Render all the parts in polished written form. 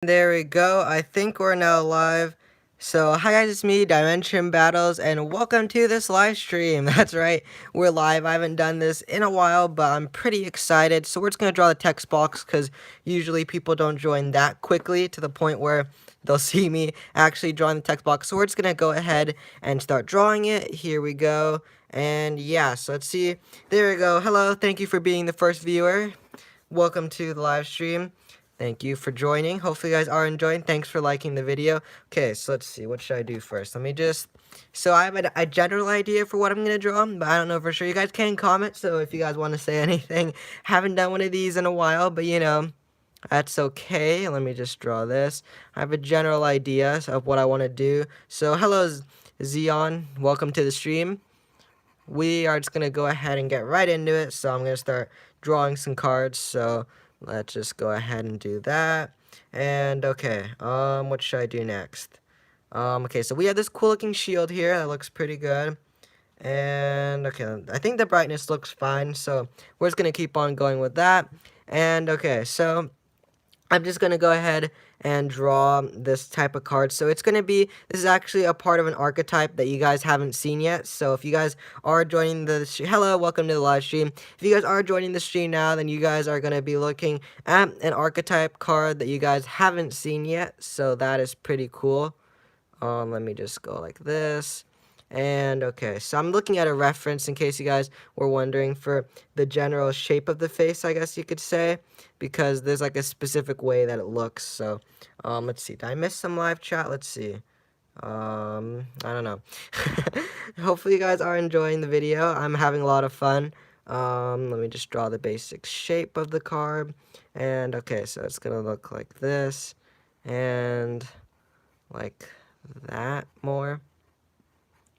There we go. I think we're now live. So, hi guys, it's me, Dimension Battles, and welcome to this live stream. That's right, we're live. I haven't done this in a while, but I'm pretty excited. So, we're just gonna draw the text box because usually people don't join that quickly to the point where they'll see me actually drawing the text box. So, we're just gonna go ahead and start drawing it. Here we go. And yeah, so let's see. There we go. Hello, thank you for being the first viewer. Welcome to the live stream. Thank you for joining. Hopefully you guys are enjoying. Thanks for liking the video. Okay, so let's see. What should I do first? Let me just... So I have a general idea for what I'm going to draw, but I don't know for sure. You guys can comment, so if you guys want to say anything. Haven't done one of these in a while, but you know, that's okay. Let me just draw this. I have a general idea of what I want to do. So hello, Zion. Welcome to the stream. We are just going to go ahead and get right into it. So I'm going to start drawing some cards. So let's just go ahead and do that. And okay, what should I do next? Okay, so we have this cool looking shield here that looks pretty good. And okay, I think the brightness looks fine. So we're just going to keep on going with that. And okay, so I'm just going to go ahead and draw this type of card. So it's going to be, this is actually a part of an archetype that you guys haven't seen yet. So if you guys are joining the, hello, welcome to the live stream. If you guys are joining the stream now, then you guys are going to be looking at an archetype card that you guys haven't seen yet. So that is pretty cool. Let me just go like this. And okay, so I'm looking at a reference in case you guys were wondering for the general shape of the face, I guess you could say, because there's like a specific way that it looks. So, let's see. Did I miss some live chat? Let's see. I don't know. Hopefully you guys are enjoying the video. I'm having a lot of fun. Let me just draw the basic shape of the card. And okay, so it's gonna look like this and like that more.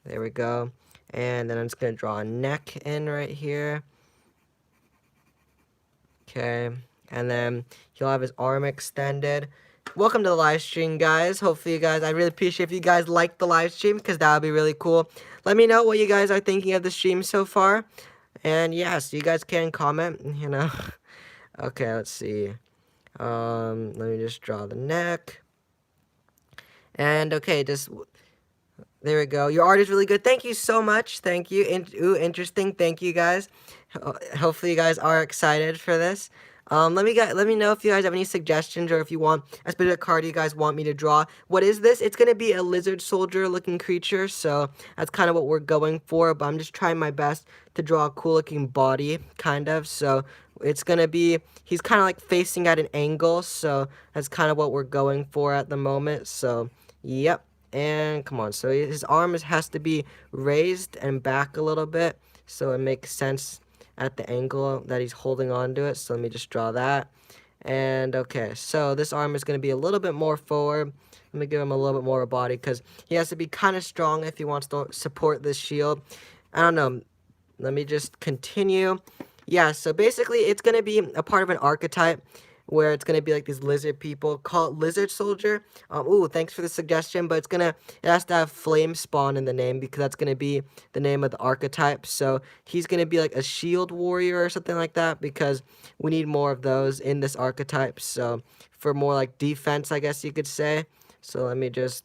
There we go. And then I'm just going to draw a neck in right here. Okay. And then he'll have his arm extended. Welcome to the live stream, guys. Hopefully you guys, I really appreciate if you guys like the live stream because that would be really cool. Let me know what you guys are thinking of the stream so far. And yes, you guys can comment, you know. Okay, let's see. Let me just draw the neck. And okay, just... There we go. Your art is really good. Thank you so much. Thank you. Ooh, interesting. Thank you, guys. Hopefully, you guys are excited for this. Let me know if you guys have any suggestions or if you want a specific card you guys want me to draw. What is this? It's gonna be a lizard soldier looking creature, so that's kind of what we're going for. But I'm just trying my best to draw a cool looking body, kind of. So it's gonna be, he's kind of like facing at an angle, so that's kind of what we're going for at the moment. So yep. And come on, so his arm has to be raised and back a little bit so it makes sense at the angle that he's holding on to it. So let me just draw that. And okay, so this arm is going to be a little bit more forward. Let me give him a little bit more of a body because he has to be kind of strong if he wants to support this shield. I don't know. Let me just continue. Yeah, so basically it's going to be a part of an archetype where it's gonna be like these lizard people. Call it Lizard Soldier. Ooh, thanks for the suggestion, but it has to have Flame Spawn in the name because that's gonna be the name of the archetype. So he's gonna be like a shield warrior or something like that because we need more of those in this archetype. So for more like defense, I guess you could say. So let me just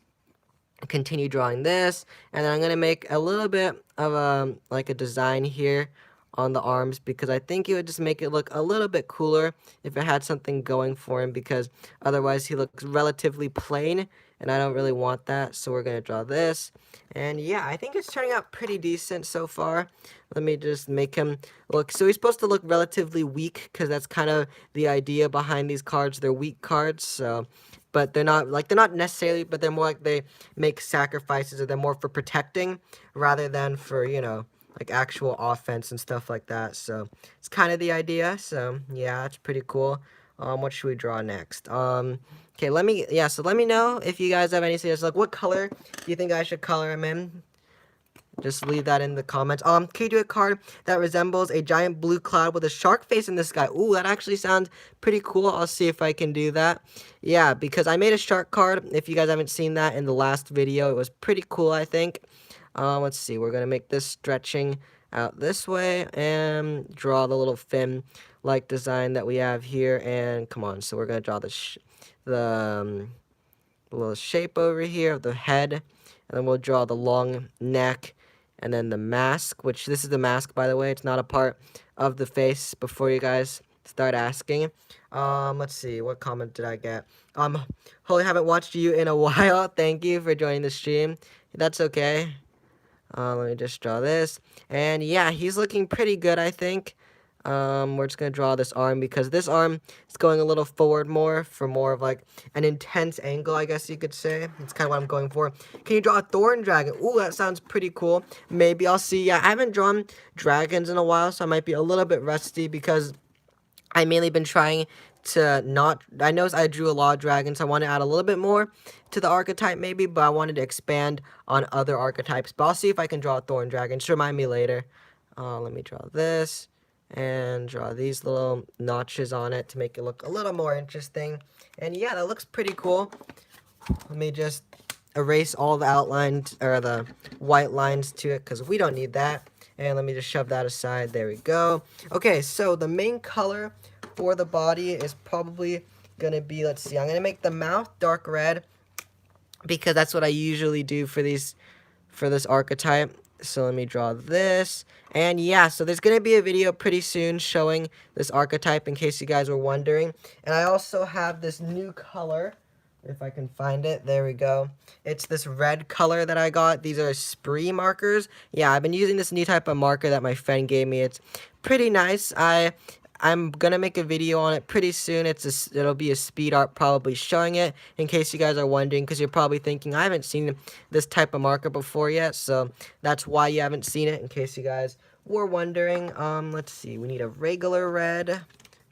continue drawing this, and then I'm gonna make a little bit of like a design here on the arms because I think it would just make it look a little bit cooler if it had something going for him because otherwise he looks relatively plain and I don't really want that. So we're gonna draw this, and yeah, I think it's turning out pretty decent so far. Let me just make him look, so he's supposed to look relatively weak because that's kind of the idea behind these cards. They're weak cards, so but they're not necessarily, but they're more like they make sacrifices, or they're more for protecting rather than for, you know, like actual offense and stuff like that. So it's kind of the idea. So yeah, it's pretty cool. What should we draw next? Okay, so let me know if you guys have any suggestions. Like, what color do you think I should color him in? Just leave that in the comments. Can you do a card that resembles a giant blue cloud with a shark face in the sky? Ooh, that actually sounds pretty cool. I'll see if I can do that. Yeah, because I made a shark card. If you guys haven't seen that in the last video, it was pretty cool, I think. Let's see. We're going to make this stretching out this way and draw the little fin-like design that we have here. And come on, so we're going to draw the little shape over here of the head, and then we'll draw the long neck, and then the mask, which this is the mask, by the way. It's not a part of the face before you guys start asking. Let's see, what comment did I get? Holy, haven't watched you in a while. Thank you for joining the stream. That's okay. Let me just draw this. And yeah, he's looking pretty good, I think. We're just going to draw this arm because this arm is going a little forward more for more of like an intense angle, I guess you could say. It's kind of what I'm going for. Can you draw a thorn dragon? Ooh, that sounds pretty cool. Maybe I'll see. Yeah, I haven't drawn dragons in a while, so I might be a little bit rusty because I mainly been trying to not. I know I drew a lot of dragons. So I want to add a little bit more to the archetype maybe, but I wanted to expand on other archetypes. But I'll see if I can draw a thorn dragon. Just remind me later. Let me draw this and draw these little notches on it to make it look a little more interesting. And yeah, that looks pretty cool. Let me just erase all the outlines or the white lines to it because we don't need that. And let me just shove that aside. There we go. Okay, so the main color for the body is probably gonna be, let's see, I'm gonna make the mouth dark red because that's what I usually do for this archetype. So let me draw this. And yeah, so there's going to be a video pretty soon showing this archetype in case you guys were wondering. And I also have this new color, if I can find it. There we go. It's this red color that I got. These are spree markers. Yeah, I've been using this new type of marker that my friend gave me. It's pretty nice. I'm gonna make a video on it pretty soon. It'll be a speed art probably showing it in case you guys are wondering, because you're probably thinking I haven't seen this type of marker before yet, so that's why you haven't seen it in case you guys were wondering. Let's see, we need a regular red.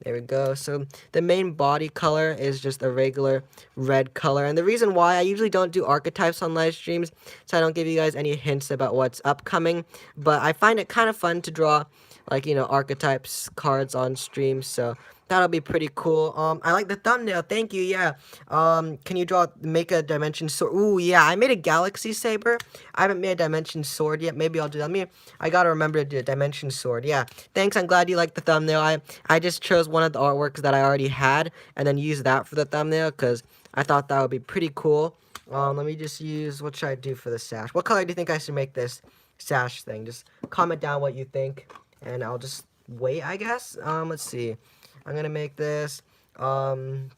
There we go. So the main body color is just a regular red color. And the reason why I usually don't do archetypes on live streams, so I don't give you guys any hints about what's upcoming, but I find it kind of fun to draw, like, you know, archetypes cards on stream. So that'll be pretty cool. I like the thumbnail. Thank you. Yeah. Can you make a dimension sword? Ooh, yeah. I made a galaxy saber. I haven't made a dimension sword yet. Maybe I'll do that. I gotta remember to do a dimension sword. Yeah. Thanks. I'm glad you liked the thumbnail. I just chose one of the artworks that I already had and then used that for the thumbnail because I thought that would be pretty cool. Let me just use, what should I do for the sash? What color do you think I should make this sash thing? Just comment down what you think and I'll just wait, I guess. Let's see. I'm gonna make this an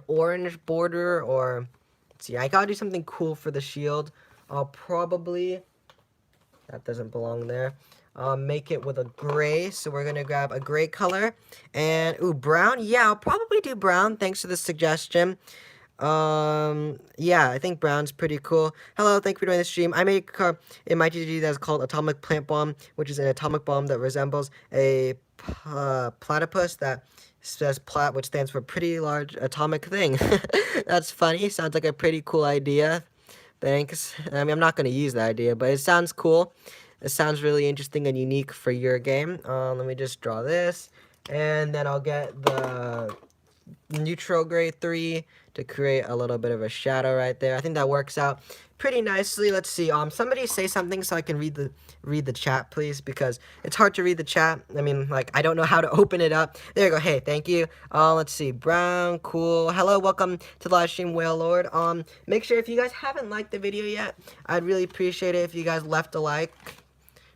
orange border, or let's see, I gotta do something cool for the shield. I'll probably, that doesn't belong there, make it with a gray. So we're gonna grab a gray color and ooh, brown. Yeah, I'll probably do brown. Thanks for the suggestion. Yeah, I think brown's pretty cool. Hello, thank you for doing the stream. I make in my TCG that's called Atomic Plant Bomb, which is an atomic bomb that resembles a platypus that says plat, which stands for pretty large atomic thing. That's funny. Sounds like a pretty cool idea. Thanks. I mean, I'm not going to use that idea, but it sounds cool. It sounds really interesting and unique for your game. Let me just draw this, and then I'll get the neutral gray 3 to create a little bit of a shadow right there. I think that works out pretty nicely. Let's see. Somebody say something so I can read the chat, please, because it's hard to read the chat. I mean, like, I don't know how to open it up. There you go. Hey, thank you. Let's see. Brown, cool. Hello, welcome to the live stream, Whale Lord. Make sure if you guys haven't liked the video yet, I'd really appreciate it if you guys left a like.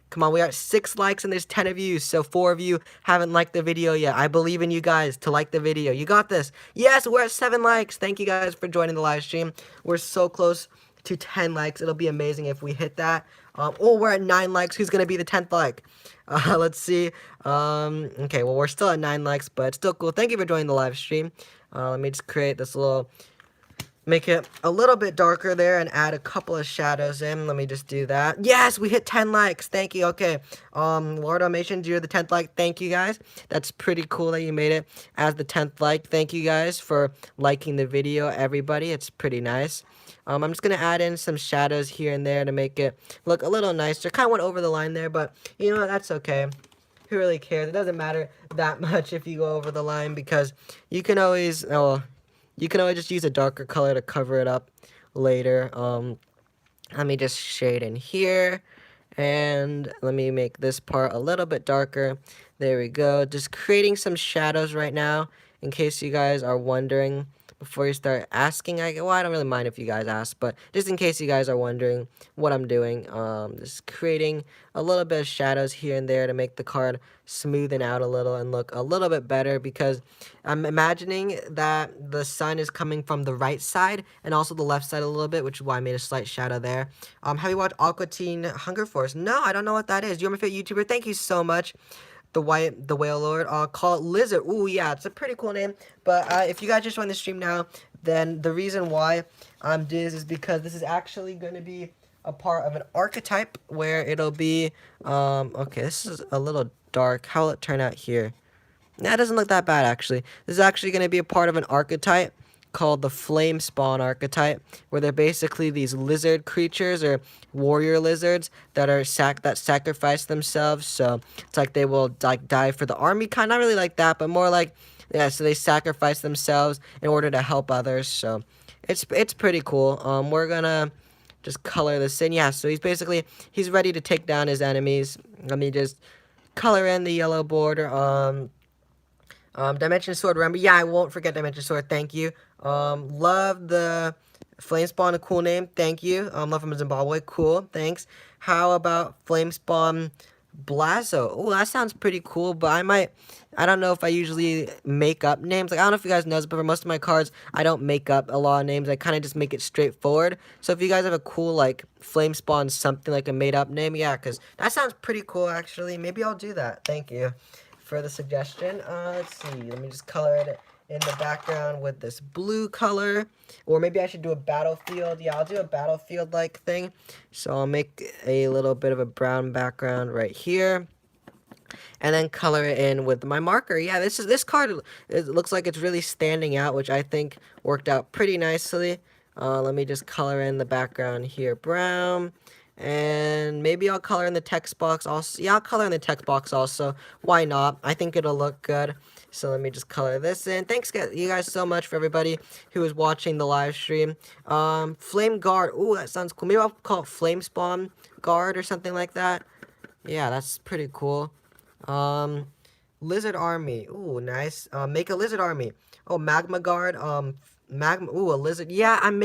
Come on, we are at 6 likes and there's 10 of you, so 4 of you haven't liked the video yet. I believe in you guys to like the video. You got this. Yes, we're at 7 likes. Thank you guys for joining the live stream. We're so close to 10 likes. It'll be amazing if we hit that. Oh, we're at 9 likes. Who's going to be the 10th like? Let's see. Okay, well, we're still at 9 likes, but it's still cool. Thank you for joining the live stream. Let me just create this little... Make it a little bit darker there and add a couple of shadows in. Let me just do that. Yes, we hit 10 likes. Thank you. Okay. Lord Automation, you're the 10th like. Thank you, guys. That's pretty cool that you made it as the 10th like. Thank you, guys, for liking the video, everybody. It's pretty nice. I'm just going to add in some shadows here and there to make it look a little nicer. Kind of went over the line there, but you know what? That's okay. Who really cares? It doesn't matter that much if you go over the line because you can always... You can always just use a darker color to cover it up later. Let me just shade in here. And let me make this part a little bit darker. There we go. Just creating some shadows right now, in case you guys are wondering. before you start asking, well, I don't really mind if you guys ask, but just in case you guys are wondering what I'm doing, just creating a little bit of shadows here and there to make the card smoothen out a little and look a little bit better, because I'm imagining that the sun is coming from the right side and also the left side a little bit, which is why I made a slight shadow there. Have you watched Aqua Teen Hunger Force? No, I don't know what that is. You're my favorite YouTuber. Thank you so much. The Whale Lord. Call it Lizard. Ooh, yeah, it's a pretty cool name. But if you guys just joined the stream now, then the reason why I'm doing this is because this is actually going to be a part of an archetype where it'll be, okay, this is a little dark. How will it turn out here? Nah, it doesn't look that bad, actually. This is actually going to be a part of an archetype called the Flame Spawn archetype, where they're basically these lizard creatures or warrior lizards that are that sacrifice themselves. So it's like they will like die for the army, kind of not really like that, but more like, yeah. So they sacrifice themselves in order to help others. So it's pretty cool. We're gonna just color this in. Yeah. So he's ready to take down his enemies. Let me just color in the yellow border. Dimension Sword, remember? Yeah, I won't forget Dimension Sword, thank you. Love the Flame Spawn, a cool name, thank you. Love from Zimbabwe, cool, thanks. How about Flame Spawn Blazo? Oh, that sounds pretty cool, but I don't know if I usually make up names. Like, I don't know if you guys know this, but for most of my cards, I don't make up a lot of names. I kind of just make it straightforward. So if you guys have a cool, like, Flame Spawn something, like a made-up name, yeah, because that sounds pretty cool, actually. Maybe I'll do that, thank you for the suggestion. Let's see. Let me just color it in the background with this blue color. Or maybe I should do a battlefield. Yeah, I'll do a battlefield-like thing. So I'll make a little bit of a brown background right here. And then color it in with my marker. Yeah, this card, it looks like it's really standing out, which I think worked out pretty nicely. Let me just color in the background here brown. And maybe I'll color in the text box also. Yeah, I'll color in the text box also. Why not? I think it'll look good. So let me just color this in. Thanks, you guys, so much for everybody who is watching the live stream. Flame Guard. Ooh, that sounds cool. Maybe I'll call it Flame Spawn Guard or something like that. Yeah, that's pretty cool. Lizard Army. Ooh, nice. Make a Lizard Army. Oh, Magma Guard. Magma. Ooh, a lizard. Yeah, I'm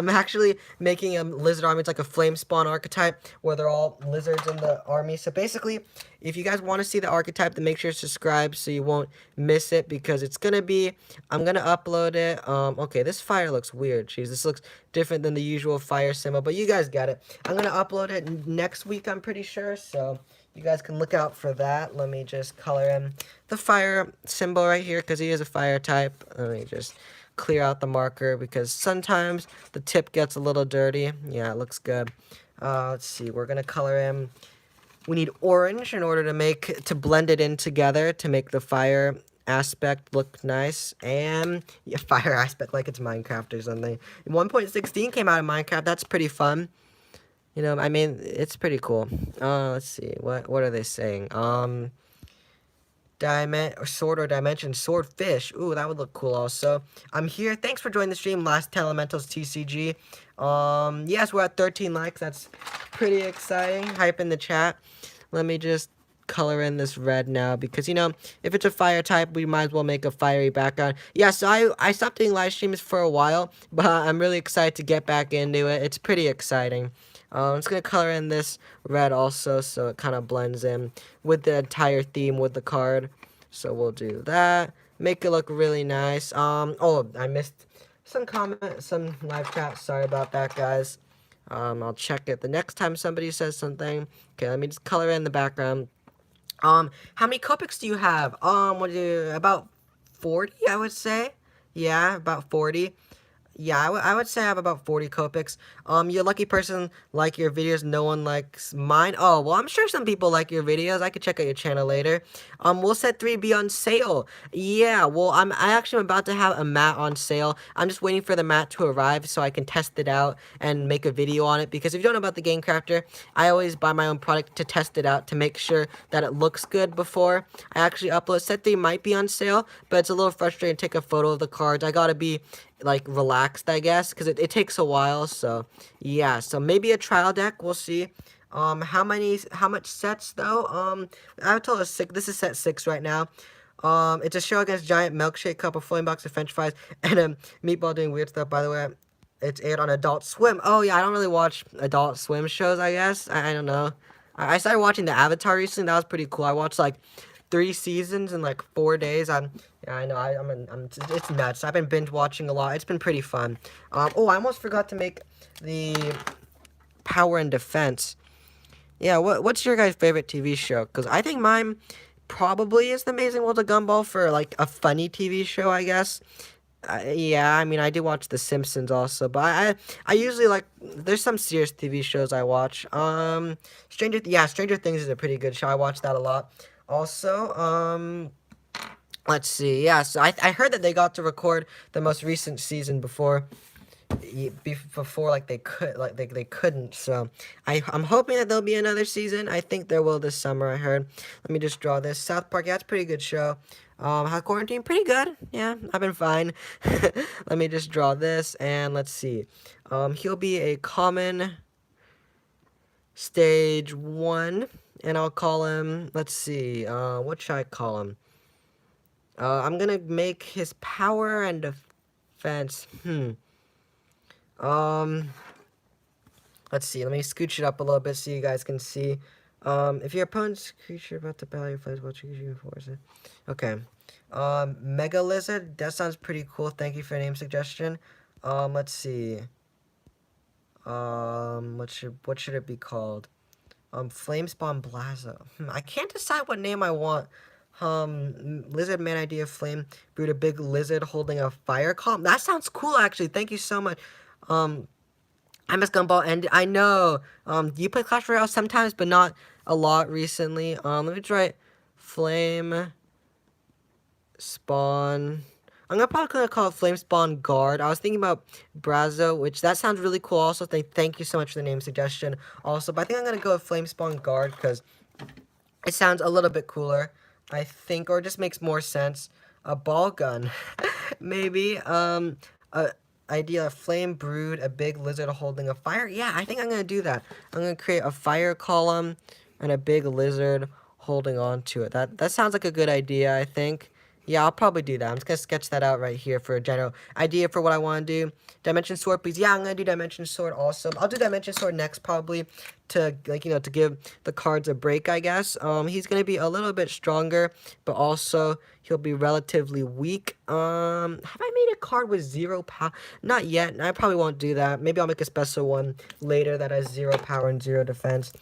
actually making a lizard army. It's like a flame spawn archetype where they're all lizards in the army. So basically, if you guys want to see the archetype, then make sure to subscribe so you won't miss it, because it's gonna be. I'm gonna upload it. Okay, this fire looks weird. Jeez, this looks different than the usual fire symbol, but you guys get it. I'm gonna upload it next week, I'm pretty sure. So you guys can look out for that. Let me just color in the fire symbol right here because he is a fire type. Let me just clear out the marker because sometimes the tip gets a little dirty. Yeah, it looks good. Let's see. We're going to color in. We need orange in order to blend it in together to make the fire aspect look nice. And yeah, fire aspect like it's Minecraft or something. 1.16 came out of Minecraft. That's pretty fun. You know, I mean, it's pretty cool. Let's see. What are they saying? Sword or dimension. Swordfish. Ooh, that would look cool also. I'm here. Thanks for joining the stream. Last 10 Elementals TCG. Yes, we're at 13 likes. That's pretty exciting. Hype in the chat. Let me just color in this red now because, you know, if it's a fire type, we might as well make a fiery background. Yeah, so I stopped doing live streams for a while, but I'm really excited to get back into it. It's pretty exciting. I'm just going to color in this red also so it kind of blends in with the entire theme with the card. So we'll do that. Make it look really nice. Oh, I missed some live chat. Sorry about that, guys. I'll check it the next time somebody says something. Okay, let me just color in the background. How many Copics do you have? About 40, I would say. Yeah, about 40. Yeah, I would say I have about 40 Copics. You're a lucky person, like your videos, no one likes mine. Oh, well, I'm sure some people like your videos. I could check out your channel later. Will set 3 be on sale? Yeah, well, I actually am about to have a mat on sale. I'm just waiting for the mat to arrive so I can test it out and make a video on it. Because if you don't know about the Game Crafter, I always buy my own product to test it out to make sure that it looks good before I actually upload. Set 3 might be on sale, but it's a little frustrating to take a photo of the cards. I gotta be like relaxed, I guess, because it takes a while. So yeah, so maybe a trial deck, we'll see. How much sets though? I would tell us 6. This is set 6 right now. It's a show against giant milkshake cup, a floating box of French fries, and a meatball doing weird stuff. By the way, it's aired on Adult Swim. Oh yeah, I don't really watch Adult Swim shows. I guess I don't know. I started watching the Avatar recently. That was pretty cool. I watched like 3 seasons in like 4 days. Yeah, I know. It's nuts. I've been binge watching a lot. It's been pretty fun. Oh, I almost forgot to make the Power and Defense. Yeah, what's your guys' favorite TV show? Because I think mine probably is The Amazing World of Gumball for like a funny TV show, I guess. Yeah, I mean, I do watch The Simpsons also, but I usually like, there's some serious TV shows I watch. Stranger Things is a pretty good show. I watch that a lot. Also, let's see. Yeah, so I heard that they got to record the most recent season before like they couldn't, so I'm hoping that there'll be another season. I think there will this summer, I heard. Let me just draw this. South Park, yeah, it's a pretty good show. How quarantine, pretty good. Yeah, I've been fine. Let me just draw this, and let's see. He'll be a common stage 1, and I'll call him, let's see, what should I call him? I'm gonna make his power and defense. Let's see. Let me scooch it up a little bit so you guys can see. If your opponent's creature about to battle your place, what you can force it. Okay. Mega Lizard. That sounds pretty cool. Thank you for your name suggestion. Let's see. What should it be called? Flamespawn Blazo. I can't decide what name I want. Lizard Man Idea Flame brewed a big lizard holding a fire column. That sounds cool, actually. Thank you so much. I miss Gumball, and I know, you play Clash Royale sometimes, but not a lot recently. Let me try Flame Spawn. I'm probably gonna call it Flame Spawn Guard. I was thinking about Brazo, which that sounds really cool. Also, thank you so much for the name suggestion. Also, but I think I'm gonna go with Flame Spawn Guard because it sounds a little bit cooler, I think, or it just makes more sense. A ball gun, maybe. Idea, flame brood, a big lizard holding a fire. Yeah, I think I'm gonna do that. I'm gonna create a fire column and a big lizard holding on to it. That sounds like a good idea, I think. Yeah, I'll probably do that. I'm just gonna sketch that out right here for a general idea for what I want to do. Dimension Sword, please. Yeah, I'm gonna do Dimension Sword also. I'll do Dimension Sword next probably to, like, to give the cards a break, I guess. He's gonna be a little bit stronger, but also he'll be relatively weak. Have I made a card with 0 power? Not yet. I probably won't do that. Maybe I'll make a special one later that has 0 power and 0 defense.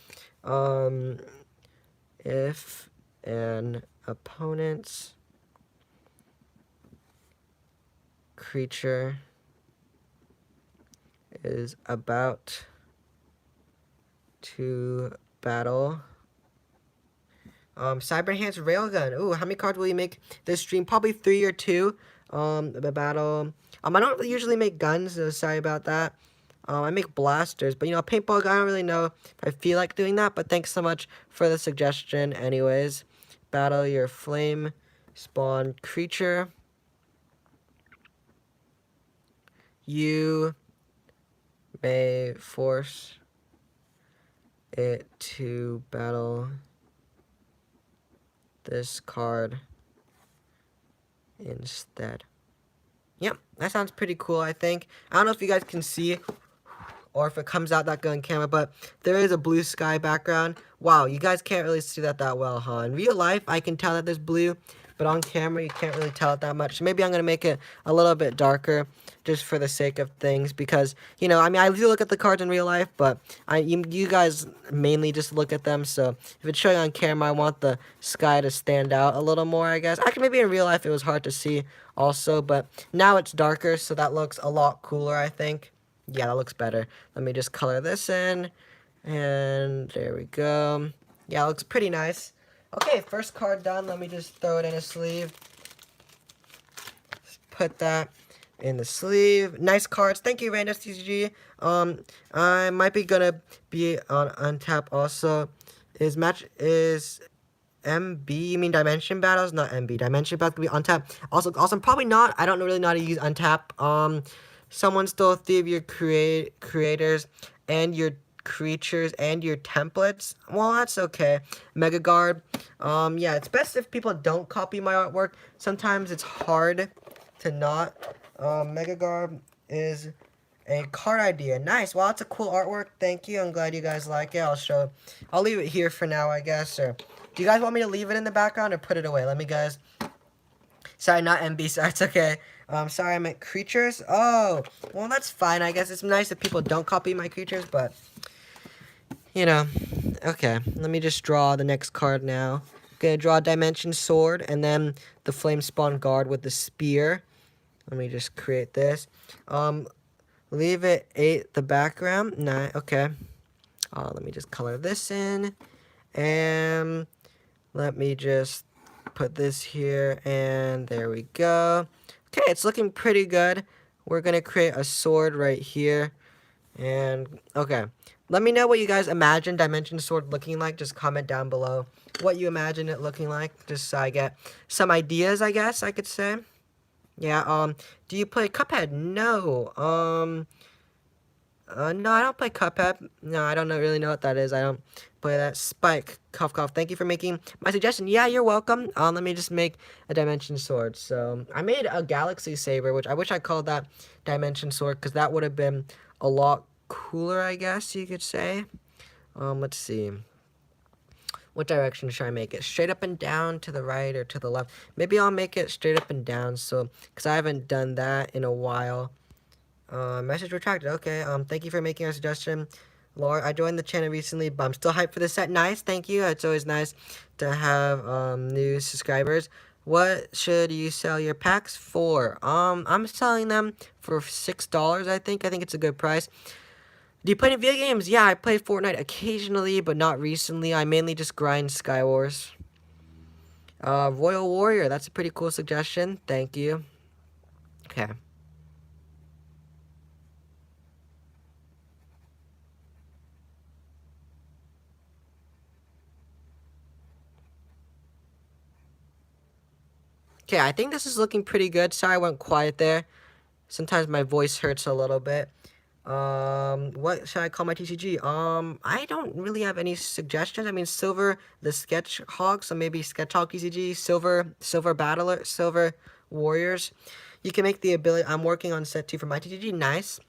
If an opponent's creature is about to battle Cyber Enhanced Railgun. Ooh, how many cards will you make this stream? Probably 3 or 2. The battle. I don't usually make guns, so sorry about that. I make blasters, but a paintball gun, I don't really know if I feel like doing that, but thanks so much for the suggestion anyways. Battle your flame spawn creature. You may force it to battle this card instead. Yep, that sounds pretty cool, I think. I don't know if you guys can see or if it comes out that good on camera, but there is a blue sky background. Wow, you guys can't really see that well, huh? In real life, I can tell that there's blue, but on camera, you can't really tell it that much. So maybe I'm going to make it a little bit darker just for the sake of things because, I mean, I do look at the cards in real life, but you guys mainly just look at them. So if it's showing on camera, I want the sky to stand out a little more, I guess. Actually, maybe in real life, it was hard to see also, but now it's darker, so that looks a lot cooler, I think. Yeah, that looks better. Let me just color this in, and there we go. Yeah, it looks pretty nice. Okay, first card done. Let me just throw it in a sleeve. Just put that in the sleeve. Nice cards. Thank you, Random TCG. I might be gonna be on untap also. Is MB, you mean Dimension Battles? Not MB. Dimension Battles could be untap. Also, probably not. I don't really know how to use untap. Someone stole 3 of your creators, and your creatures and your templates. Well, that's okay. Mega Guard. Yeah, it's best if people don't copy my artwork. Sometimes it's hard to not. Mega Guard is a card idea. Nice. Well, it's a cool artwork. Thank you. I'm glad you guys like it. I'll leave it here for now, I guess. Or do you guys want me to leave it in the background or put it away? Let me guys. Sorry, not MB. Sorry, it's okay. Sorry, I meant creatures. Oh, well, that's fine. I guess it's nice if people don't copy my creatures, but you know. Okay, let me just draw the next card now. Gonna draw a Dimension Sword and then the Flame Spawn Guard with the spear. Let me just create this. Leave it 8 the background. 9. Okay. Let me just color this in, and let me just put this here, and there we go. Okay, it's looking pretty good. We're gonna create a sword right here, and okay. Let me know what you guys imagine Dimension Sword looking like. Just comment down below what you imagine it looking like, just so I get some ideas, I guess I could say. Yeah, do you play Cuphead? No. No, I don't play Cuphead. No, I don't really know what that is. I don't play that. Spike, cough, cough. Thank you for making my suggestion. Yeah, you're welcome. Let me just make a Dimension Sword. So, I made a Galaxy Saber, which I wish I called that Dimension Sword, because that would have been a lot cooler, I guess you could say. Let's see. What direction should I make it? Straight up and down, to the right, or to the left? Maybe I'll make it straight up and down, so, because I haven't done that in a while. Message retracted. Okay, thank you for making our suggestion. Laura, I joined the channel recently, but I'm still hyped for the set. Nice, thank you. It's always nice to have, new subscribers. What should you sell your packs for? I'm selling them for $6, I think. I think it's a good price. Do you play any video games? Yeah, I play Fortnite occasionally, but not recently. I mainly just grind Skywars. Royal Warrior, that's a pretty cool suggestion. Thank you. Okay. Okay, I think this is looking pretty good. Sorry I went quiet there. Sometimes my voice hurts a little bit. What should I call my TCG? I don't really have any suggestions. I mean, Silver, the Sketch Hog, so maybe Sketch Hog TCG, Silver Battler, Silver Warriors. You can make the ability. I'm working on set 2 for my TCG. Nice.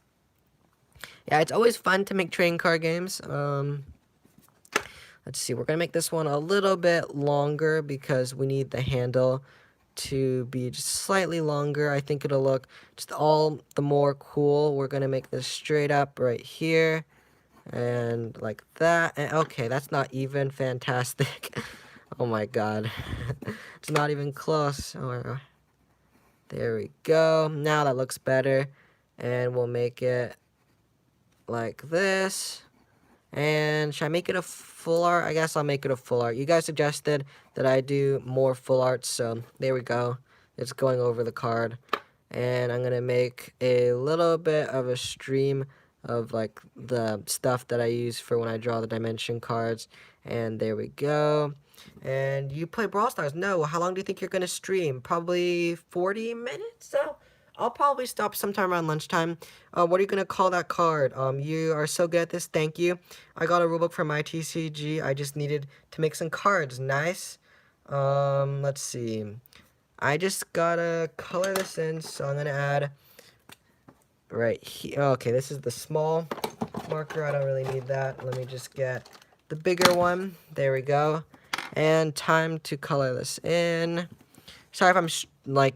Yeah, it's always fun to make trading card games. Let's see. We're gonna make this one a little bit longer because we need the handle to be just slightly longer. I think it'll look just all the more cool. We're gonna make this straight up right here and like that. And okay, that's not even fantastic. Oh my god. It's not even close. Oh, there we go. Now that looks better, and we'll make it like this. And should I make it a full art? I guess I'll make it a full art. You guys suggested that I do more full art, so there we go. It's going over the card. And I'm going to make a little bit of a stream of like the stuff that I use for when I draw the dimension cards. And there we go. And you play Brawl Stars? No. How long do you think you're going to stream? Probably 40 minutes? So I'll probably stop sometime around lunchtime. What are you going to call that card? You are so good at this. Thank you. I got a rulebook for my TCG. I just needed to make some cards. Nice. Let's see. I just gotta color this in, so I'm going to add right here. Okay, this is the small marker. I don't really need that. Let me just get the bigger one. There we go. And time to color this in. Sorry if I'm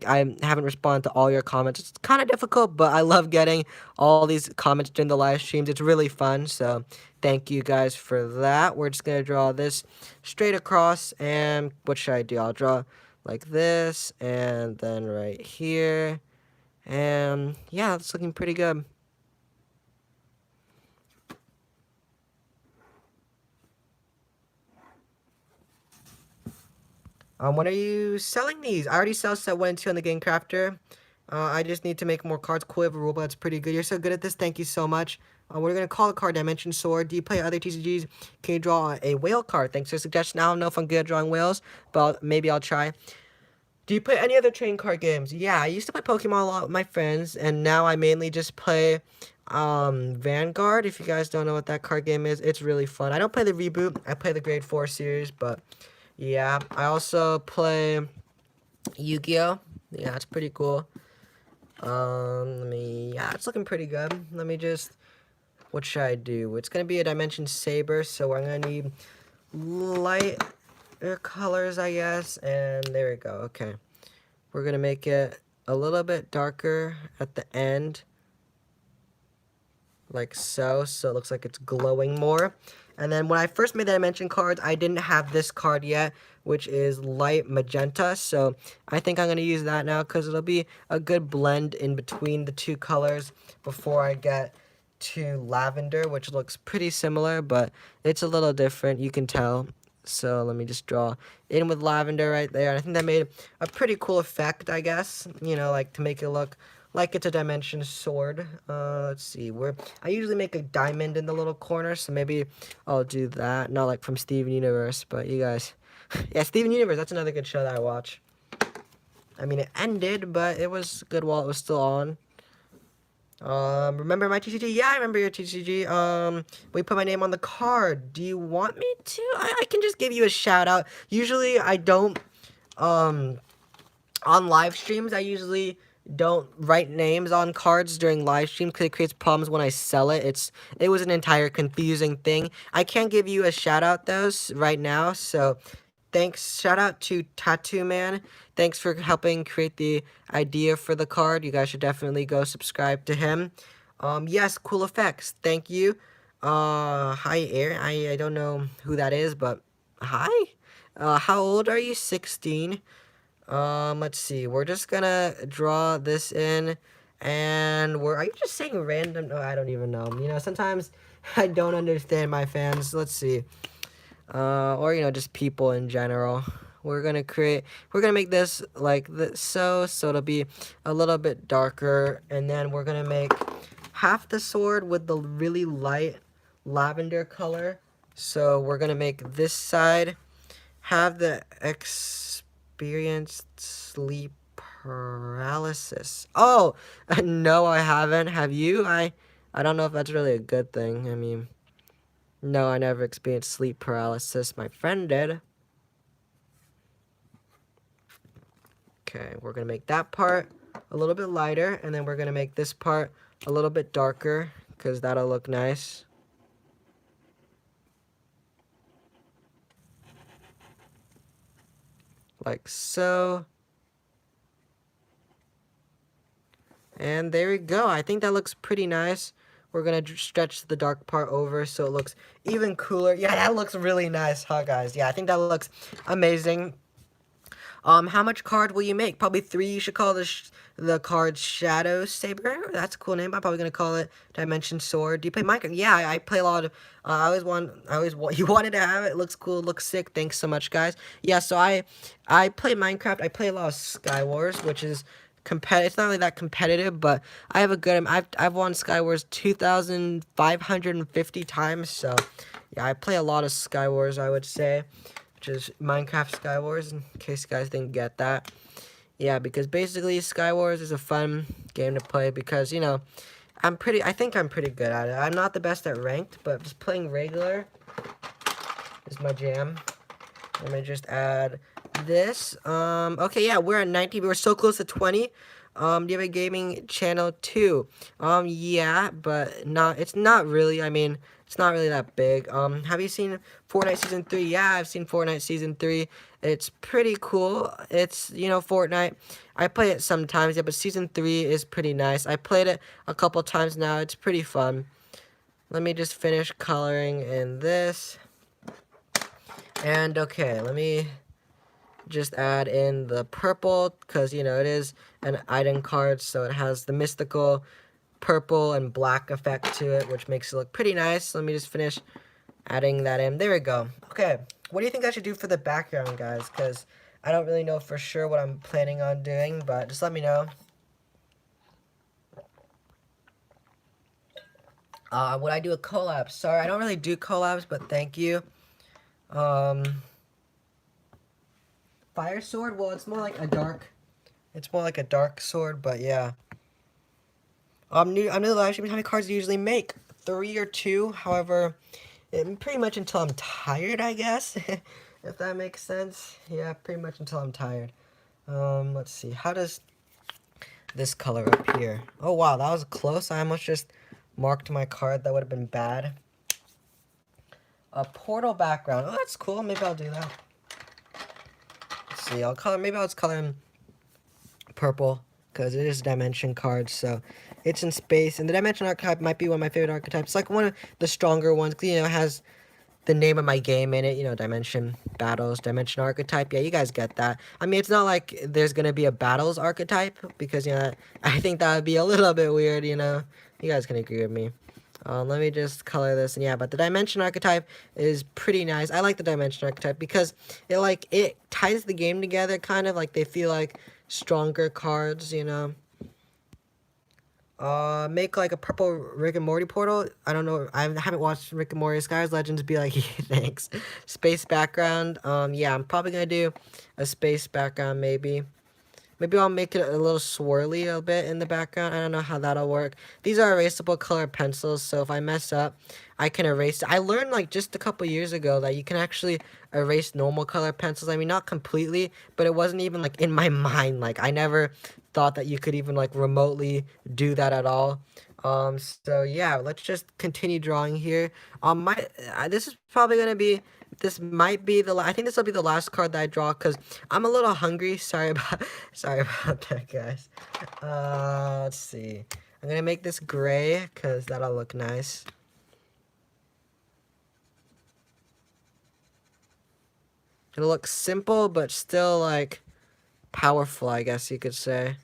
I haven't responded to all your comments. It's kind of difficult, but I love getting all these comments during the live streams. It's really fun, so thank you guys for that. We're just going to draw this straight across, and what should I do? I'll draw like this, and then right here, and yeah, it's looking pretty good. When are you selling these? I already sell set 1 and 2 on the Game Crafter. I just need to make more cards. Cool, you have a rule, but that's pretty good. You're so good at this. Thank you so much. We're going to call the card Dimension Sword. Do you play other TCGs? Can you draw a whale card? Thanks for the suggestion. I don't know if I'm good at drawing whales, but maybe I'll try. Do you play any other trading card games? Yeah, I used to play Pokemon a lot with my friends, and now I mainly just play Vanguard. If you guys don't know what that card game is, it's really fun. I don't play the reboot. I play the Grade 4 series, but yeah. I also play Yu-Gi-Oh! Yeah, it's pretty cool. Yeah, it's looking pretty good. Let me just, what should I do? It's gonna be a Dimension Saber, so I'm gonna need light colors, I guess, and there we go. Okay, we're gonna make it a little bit darker at the end, like so it looks like it's glowing more. And then when I first made the dimension cards, I didn't have this card yet, which is light magenta, so I think I'm going to use that now because it'll be a good blend in between the two colors before I get to lavender, which looks pretty similar, but it's a little different, you can tell. So let me just draw in with lavender right there. And I think that made a pretty cool effect, I guess, you know, like to make it look like it's a dimension sword. Let's see, I usually make a diamond in the little corner, so maybe I'll do that. Not like from Steven Universe, but you guys, yeah, Steven Universe, that's another good show that I watch. I mean, it ended, but it was good while it was still on. Remember my TCG? Yeah, I remember your TCG. We put my name on the card. Do you want me to? I can just give you a shout out. Usually I don't, on live streams, I usually don't write names on cards during live stream because it creates problems when I sell it. It was an entire confusing thing. I can't give you a shout out though right now, so thanks. Shout out to Tattoo Man. Thanks for helping create the idea for the card. You guys should definitely go subscribe to him. Yes, cool effects. Thank you. Hi, Aaron. I don't know who that is, but hi. How old are you? 16. Let's see. We're just gonna draw this in, and are you just saying random? No, I don't even know. You know, sometimes I don't understand my fans. Let's see. Or, you know, just people in general. We're gonna make this like this, so it'll be a little bit darker, and then we're gonna make half the sword with the really light lavender color. So we're gonna make this side have the experienced sleep paralysis. Oh, no, I haven't. Have you? I don't know if that's really a good thing. I mean, no, I never experienced sleep paralysis. My friend did. Okay, we're going to make that part a little bit lighter, and then we're going to make this part a little bit darker, because that'll look nice. Like so. And there we go. I think that looks pretty nice. We're going to stretch the dark part over so it looks even cooler. Yeah, that looks really nice, huh, guys? Yeah, I think that looks amazing. How much card will you make? Probably 3. You should call the card Shadow Saber. That's a cool name. I'm probably gonna call it Dimension Sword. Do you play Minecraft? Yeah, I play a lot of. You wanted to have it. It looks cool. It looks sick. Thanks so much, guys. Yeah, so I play Minecraft. I play a lot of Sky Wars, which is it's not really that competitive, but I have a good. I've won Sky Wars 2,550 times. So yeah, I play a lot of Sky Wars, I would say, which is Minecraft Sky Wars, in case you guys didn't get that. Yeah, because basically Sky Wars is a fun game to play because, you know, I think I'm pretty good at it. I'm not the best at ranked, but just playing regular is my jam. Let me just add this. Okay, yeah, we're at 19. We're so close to 20. Do you have a gaming channel too? Yeah, but it's not really. I mean, it's not really that big. Have you seen Fortnite Season 3? Yeah, I've seen Fortnite Season 3. It's pretty cool. It's, you know, Fortnite. I play it sometimes, yeah, but Season 3 is pretty nice. I played it a couple times now. It's pretty fun. Let me just finish coloring in this. And, okay, let me just add in the purple, because, you know, it is an item card, so it has the mystical purple and black effect to it, which makes it look pretty nice. Let me just finish adding that in. There we go. Okay, what do you think I should do for the background, guys? Because I don't really know for sure what I'm planning on doing, but just let me know. Would I do a collab? Sorry, I don't really do collabs, but thank you. Fire sword? Well, it's more like a dark sword, but yeah. I'm new to live stream. How many cards do you usually make? 3 or 2. However, pretty much until I'm tired, I guess. If that makes sense. Yeah, pretty much until I'm tired. Let's see. How does this color up here? Oh wow, that was close. I almost just marked my card. That would have been bad. A portal background. Oh, that's cool. Maybe I'll do that. Let's see. Maybe I'll just color him purple because it is dimension cards. So it's in space, and the dimension archetype might be one of my favorite archetypes. It's like one of the stronger ones. You know, it has the name of my game in it, you know, Dimension Battles, Dimension Archetype. Yeah, you guys get that. I mean, it's not like there's gonna be a Battles archetype, because, you know, I think that would be a little bit weird, you know. You guys can agree with me. Let me just color this, and yeah, but the Dimension Archetype is pretty nice. I like the Dimension Archetype because it ties the game together, kind of like they feel like stronger cards, you know. Make like a purple Rick and Morty portal. I don't know. I haven't watched Rick and Morty. Skies Legends be like, thanks. Space background. Yeah, I'm probably gonna do a space background maybe. Maybe I'll make it a little swirly a bit in the background. I don't know how that'll work. These are erasable color pencils, so if I mess up, I can erase it. I learned like just a couple years ago that you can actually erase normal color pencils. I mean, not completely, but it wasn't even like in my mind. Like I never thought that you could even like remotely do that at all. So yeah, let's just continue drawing here. This is probably gonna be. This might be I think this will be the last card that I draw because I'm a little hungry. Sorry about that, guys. Let's see. I'm gonna make this gray because that'll look nice. It'll look simple, but still like powerful, I guess you could say.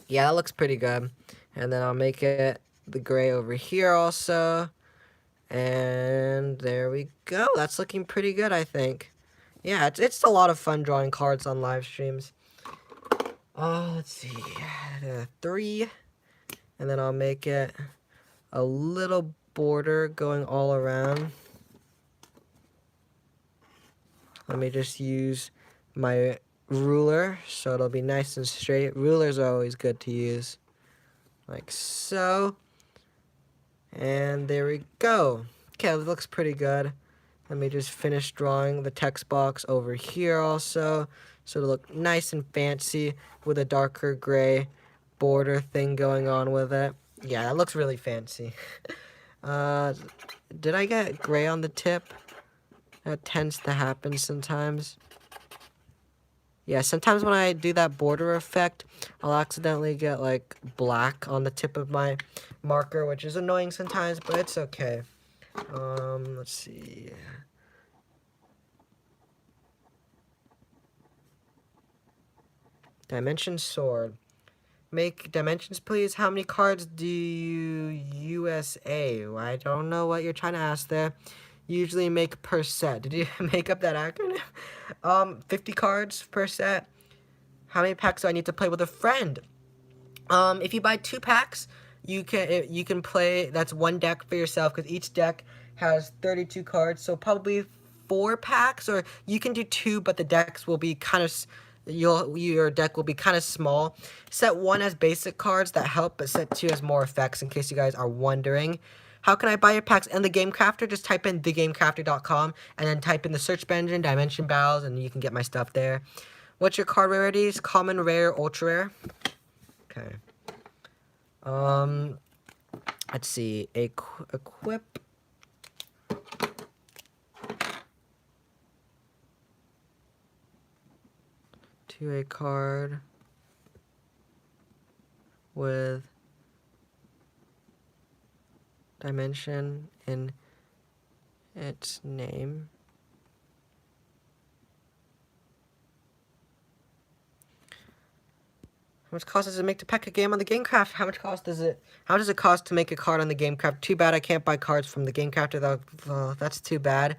Yeah, that looks pretty good. And then I'll make it the gray over here also. And there we go. That's looking pretty good, I think. Yeah, it's a lot of fun drawing cards on live streams. Let's see. 3. And then I'll make it a little border going all around. Let me just use my ruler so it'll be nice and straight. Rulers are always good to use. Like so. And there we go. Okay, it looks pretty good. Let me just finish drawing the text box over here also. So it'll look nice and fancy with a darker gray border thing going on with it. Yeah, that looks really fancy. Did I get gray on the tip? That tends to happen sometimes. Yeah, sometimes when I do that border effect, I'll accidentally get like black on the tip of my marker, which is annoying sometimes, but it's okay. Let's see. Dimension sword. Make dimensions, please. How many cards do you USA? I don't know what you're trying to ask there. Usually make per set. Did you make up that acronym? 50 cards per set. How many packs do I need to play with a friend? If you buy 2 packs, you can play. That's 1 deck for yourself because each deck has 32 cards. So probably 4 packs, or you can do 2, but the decks will be kind of. Your deck will be kind of small. Set 1 has basic cards that help, but set 2 has more effects, in case you guys are wondering. How can I buy your packs? In the Game Crafter, just type in thegamecrafter.com and then type in the search engine, Dimension Battles, and you can get my stuff there. What's your card rarities? Common, rare, ultra rare. Okay. Let's see. Equip. To a card with dimension in its name. How much cost does it make to pack a game on the GameCraft? How does it cost to make a card on the GameCraft? Too bad I can't buy cards from the GameCrafter. That's too bad.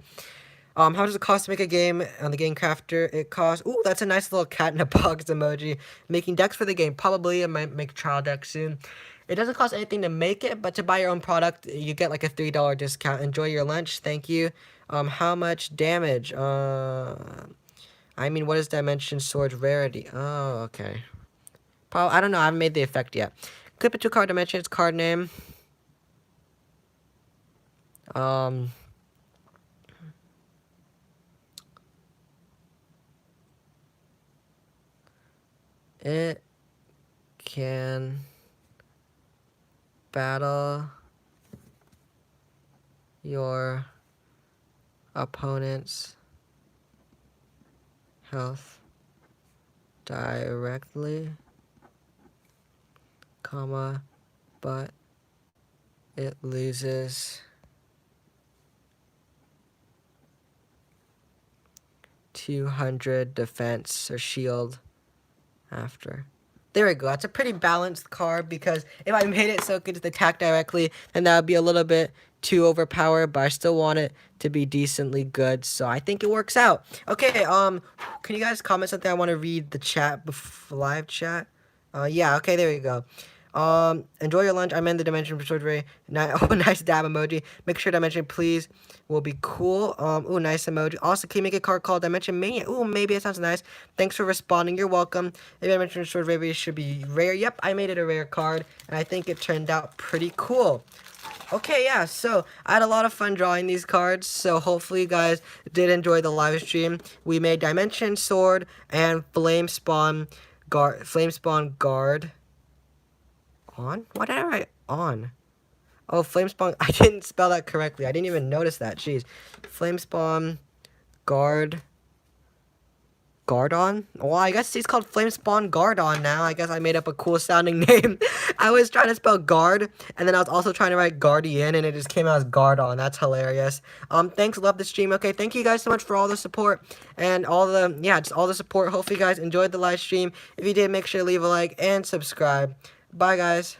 How does it cost to make a game on the Game Crafter? It costs. Ooh, that's a nice little cat in a box emoji. Making decks for the game. Probably I might make a trial deck soon. It doesn't cost anything to make it, but to buy your own product, you get like a $3 discount. Enjoy your lunch. Thank you. How much damage? I mean, what is Dimension Sword's rarity? Oh, okay. Probably, I don't know. I haven't made the effect yet. Clip it to card dimensions, card name. It can battle your opponent's health directly, comma, but it loses 200 defense or shield after. There we go. That's a pretty balanced card because if I made it so it could just attack directly, then that would be a little bit too overpowered, but I still want it to be decently good, so I think it works out. Okay, can you guys comment something? I want to read the chat, live chat. Yeah, okay, there you go. Enjoy your lunch. I'm in the dimension for surgery. Oh, nice dab emoji. Make sure dimension please will be cool. Ooh, nice emoji. Also, can you make a card called Dimension Mania? Ooh, maybe it sounds nice. Thanks for responding. You're welcome. Maybe Dimension surgery should be rare. Yep, I made it a rare card, and I think it turned out pretty cool. Okay, yeah, so I had a lot of fun drawing these cards, so hopefully you guys did enjoy the live stream. We made Dimension Sword and Flame Spawn Guard. On? Why did I write on? Oh, Flame Spawn. I didn't spell that correctly. I didn't even notice that. Jeez. Flame Spawn Guard. Gardon? Well, I guess he's called Flame Spawn Gardon now. I guess I made up a cool sounding name. I was trying to spell guard, and then I was also trying to write guardian, and it just came out as Gardon. That's hilarious. Thanks, love the stream. Okay, thank you guys so much for all the support and all the, just all the support. Hopefully you guys enjoyed the live stream. If you did, make sure to leave a like and subscribe. Bye, guys.